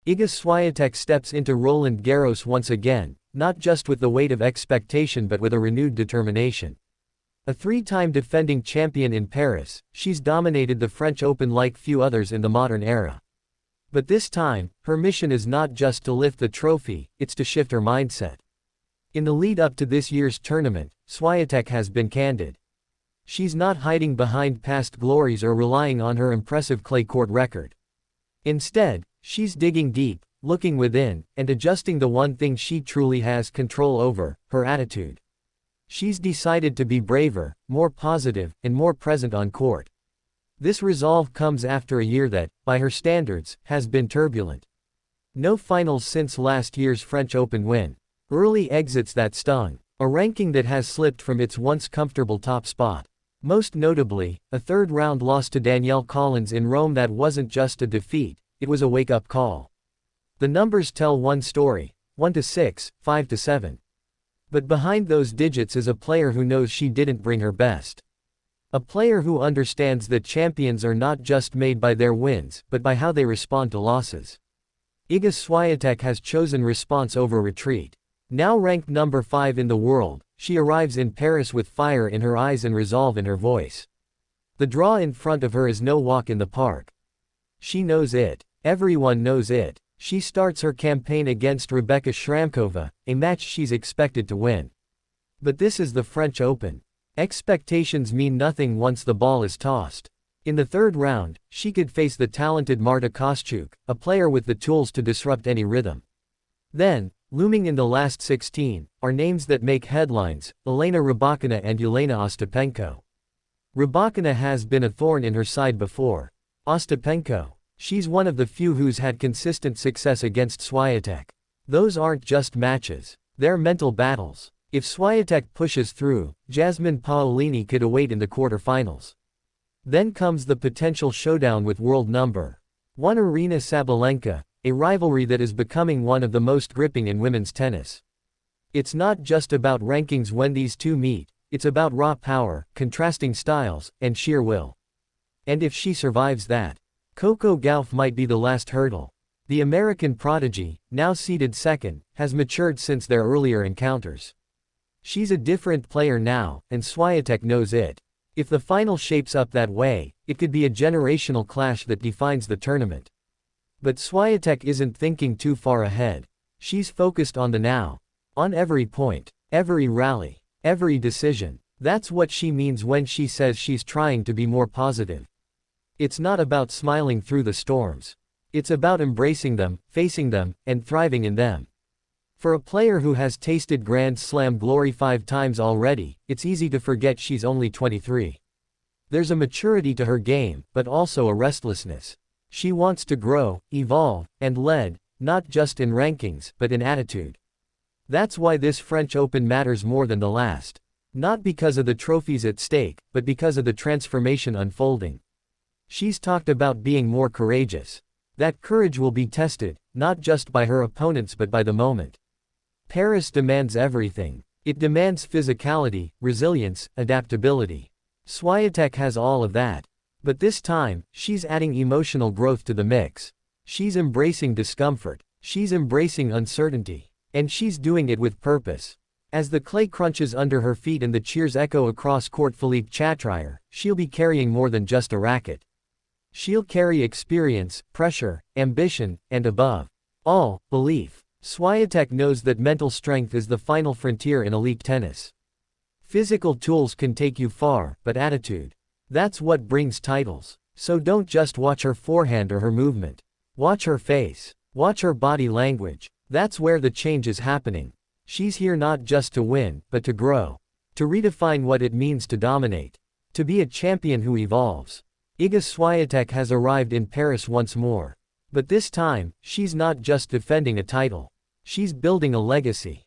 Iga Swiatek steps into Roland Garros once again, not just with the weight of expectation but with a renewed determination. A three-time defending champion in Paris, she's dominated the French Open like few others in the modern era. But this time, her mission is not just to lift the trophy, it's to shift her mindset. In the lead-up to this year's tournament, Swiatek has been candid. She's not hiding behind past glories or relying on her impressive clay court record. Instead, she's digging deep, looking within, and adjusting the one thing she truly has control over, her attitude. She's decided to be braver, more positive, and more present on court. This resolve comes after a year that, by her standards, has been turbulent. No finals since last year's French Open win. Early exits that stung. A ranking that has slipped from its once comfortable top spot. Most notably, a third-round loss to Danielle Collins in Rome that wasn't just a defeat, it was a wake-up call. The numbers tell one story, 1-6, 5-7. But behind those digits is a player who knows she didn't bring her best. A player who understands that champions are not just made by their wins, but by how they respond to losses. Iga Swiatek has chosen response over retreat. Now ranked number 5 in the world, she arrives in Paris with fire in her eyes and resolve in her voice. The draw in front of her is no walk in the park. She knows it. Everyone knows it. She starts her campaign against Rebecca Shramkova, a match she's expected to win. But this is the French Open. Expectations mean nothing once the ball is tossed. In the third round, she could face the talented Marta Kostyuk, a player with the tools to disrupt any rhythm. Then, looming in the last 16, are names that make headlines, Elena Rybakina and Yelena Ostapenko. Rybakina has been a thorn in her side before. Ostapenko, she's one of the few who's had consistent success against Swiatek. Those aren't just matches. They're mental battles. If Swiatek pushes through, Jasmine Paolini could await in the quarterfinals. Then comes the potential showdown with world number 1 Aryna Sabalenka, a rivalry that is becoming one of the most gripping in women's tennis. It's not just about rankings when these two meet, it's about raw power, contrasting styles, and sheer will. And if she survives that, Coco Gauff might be the last hurdle. The American prodigy, now seeded second, has matured since their earlier encounters. She's a different player now, and Swiatek knows it. If the final shapes up that way, it could be a generational clash that defines the tournament. But Swiatek isn't thinking too far ahead. She's focused on the now. On every point, every rally, every decision. That's what she means when she says she's trying to be more positive. It's not about smiling through the storms. It's about embracing them, facing them, and thriving in them. For a player who has tasted Grand Slam glory 5 times already, it's easy to forget she's only 23. There's a maturity to her game, but also a restlessness. She wants to grow, evolve, and lead, not just in rankings, but in attitude. That's why this French Open matters more than the last. Not because of the trophies at stake, but because of the transformation unfolding. She's talked about being more courageous. That courage will be tested, not just by her opponents but by the moment. Paris demands everything. It demands physicality, resilience, adaptability. Swiatek has all of that. But this time, she's adding emotional growth to the mix. She's embracing discomfort. She's embracing uncertainty. And she's doing it with purpose. As the clay crunches under her feet and the cheers echo across court, Philippe Chatrier, she'll be carrying more than just a racket. She'll carry experience, pressure, ambition, and above all, belief. Swiatek knows that mental strength is the final frontier in elite tennis. Physical tools can take you far, but attitude, that's what brings titles. So don't just watch her forehand or her movement. Watch her face. Watch her body language. That's where the change is happening. She's here not just to win, but to grow. To redefine what it means to dominate. To be a champion who evolves. Iga Swiatek has arrived in Paris once more. But this time, she's not just defending a title. She's building a legacy.